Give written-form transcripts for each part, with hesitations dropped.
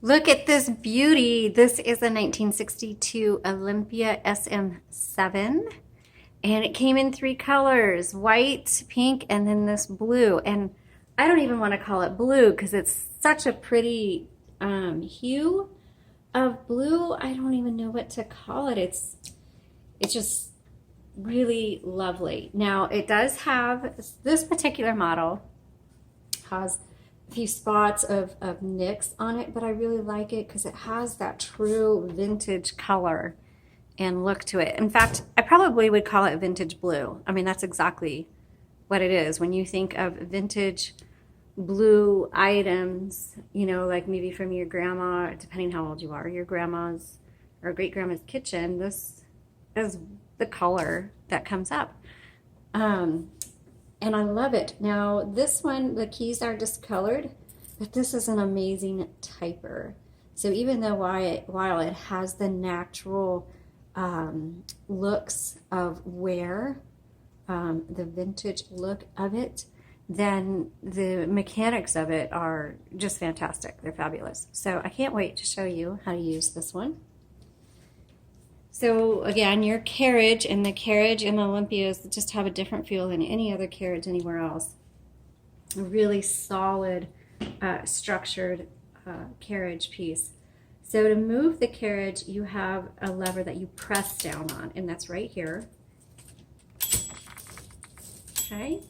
Look at this beauty. This is a 1962 Olympia SM7. And it came in 3 colors, white, pink, and then this blue. And I don't even want to call it blue because it's such a pretty hue of blue. I don't even know what to call it. It's just really lovely. Now it does have, this particular model has a few spots of nicks on it, but I really like it because it has that true vintage color and look to it. In fact, I probably would call it vintage blue. I mean, that's exactly what it is. When you think of vintage blue items, you know, like maybe from your grandma, depending how old you are, your grandma's or great grandma's kitchen, this is the color that comes up. And I love it. Now, this one, the keys are discolored, but this is an amazing typer. So even though while it has the natural looks of wear, the vintage look of it, then the mechanics of it are just fantastic. They're fabulous. So I can't wait to show you how to use this one. So again, your carriage and the carriage in Olympias just have a different feel than any other carriage anywhere else. A really solid, structured carriage piece. So to move the carriage, you have a lever that you press down on, and that's right here. Okay.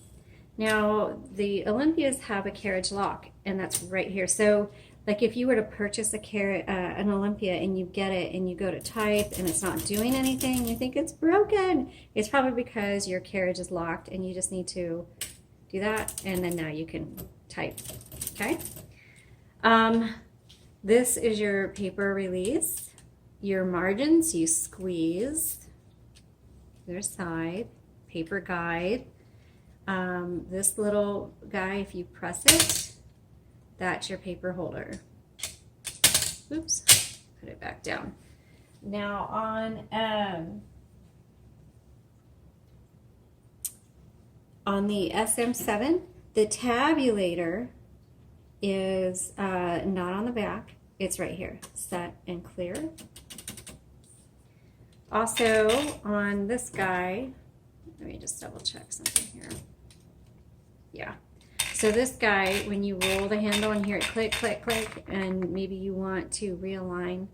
Now, the Olympias have a carriage lock, and that's right here. So, like if you were to purchase an Olympia and you get it and you go to type and it's not doing anything, you think it's broken. It's probably because your carriage is locked and you just need to do that, and then now you can type. Okay. This is your paper release. Your margins, you squeeze. Their side, paper guide. This little guy, if you press it, that's your paper holder. Oops, put it back down. Now on the SM7, the tabulator is not on the back. It's right here, set and clear. Also on this guy, let me just double check something here. Yeah. So this guy, when you roll the handle and hear it click, click, click, and maybe you want to realign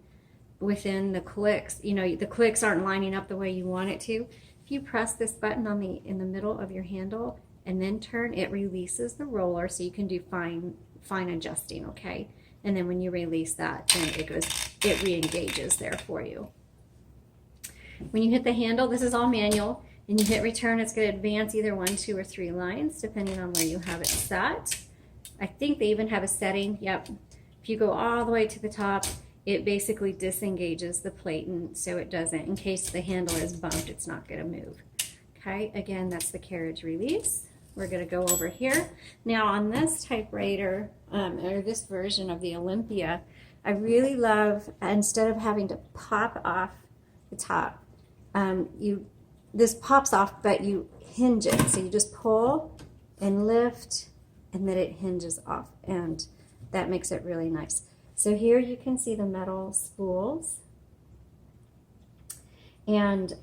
within the clicks, you know, the clicks aren't lining up the way you want it to. If you press this button in the middle of your handle and then turn, it releases the roller so you can do fine adjusting, okay? And then when you release that, then it re-engages there for you. When you hit the handle, this is all manual, and you hit return, it's going to advance either 1, 2, or 3 lines, depending on where you have it set. I think they even have a setting, yep. If you go all the way to the top, it basically disengages the plate, and so it doesn't, in case the handle is bumped, it's not going to move. Okay, again, that's the carriage release. We're going to go over here. Now on this typewriter, or this version of the Olympia, I really love, instead of having to pop off the top, this pops off, but you hinge it. So you just pull and lift, and then it hinges off, and that makes it really nice. So here you can see the metal spools, and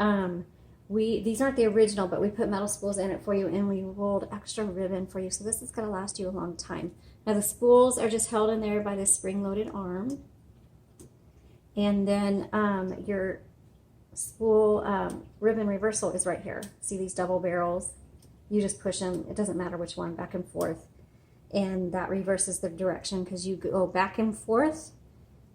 these aren't the original, but we put metal spools in it for you, and we rolled extra ribbon for you, so this is going to last you a long time. Now the spools are just held in there by this spring-loaded arm, and then your spool ribbon reversal is right here. See these double barrels? You just push them, it doesn't matter which one, back and forth, and that reverses the direction because you go back and forth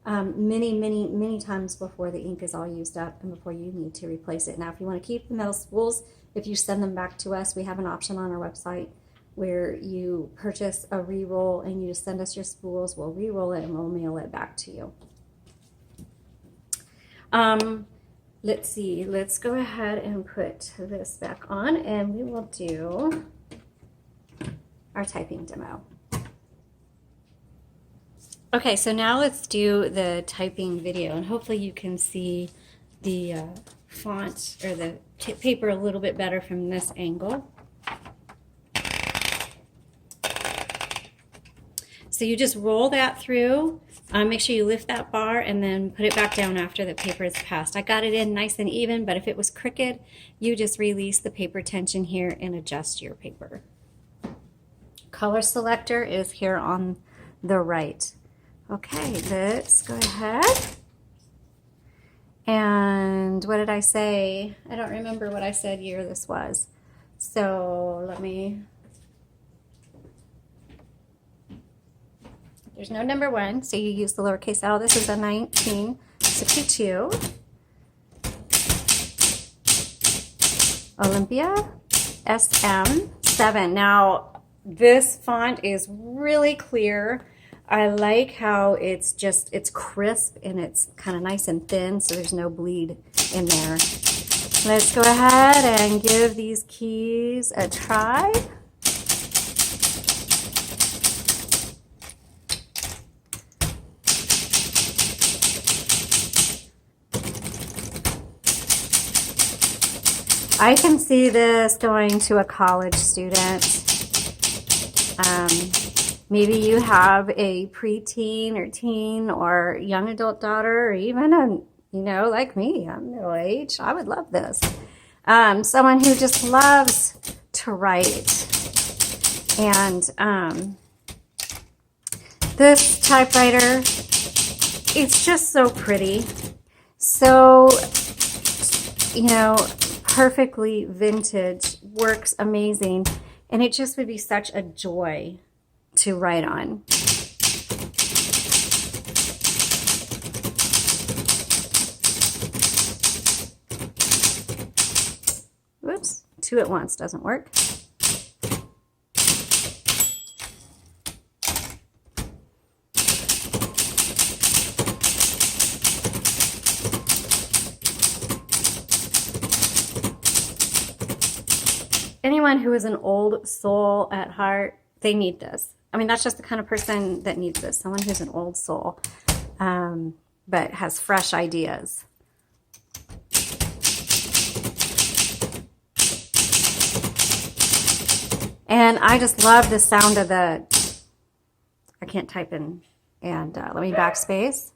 many times before the ink is all used up and before you need to replace it. Now if you want to keep the metal spools, if you send them back to us, we have an option on our website where you purchase a re-roll and you just send us your spools, we'll re-roll it and we'll mail it back to you. Let's see, let's go ahead and put this back on, and we will do our typing demo. Okay, so now let's do the typing video, and hopefully you can see the font or the paper a little bit better from this angle. So you just roll that through. Make sure you lift that bar and then put it back down after the paper is passed. I got it in nice and even, but if it was crooked, you just release the paper tension here and adjust your paper. Color selector is here on the right. Okay, let's go ahead. And what did I say? I don't remember what I said year this was. So let me... There's no number 1, so you use the lowercase l. This is a 1962 Olympia SM7. Now, this font is really clear. I like how it's crisp and it's kind of nice and thin, so there's no bleed in there. Let's go ahead and give these keys a try. I can see this going to a college student. Maybe you have a preteen or teen or young adult daughter, or even a, like me, I'm middle age. I would love this. Someone who just loves to write. And this typewriter, it's just so pretty. So, perfectly vintage, works amazing, and it just would be such a joy to write on. Whoops, 2 at once doesn't work. Anyone who is an old soul at heart, they need this. I mean, that's just the kind of person that needs this. Someone who's an old soul, but has fresh ideas. And I just love the sound of the, I can't type in, and let me backspace.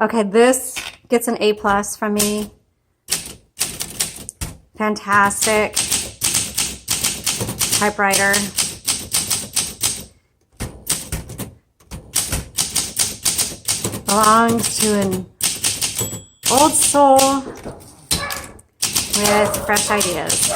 Okay, this gets an A+ from me. Fantastic typewriter. Belongs to an old soul with fresh ideas.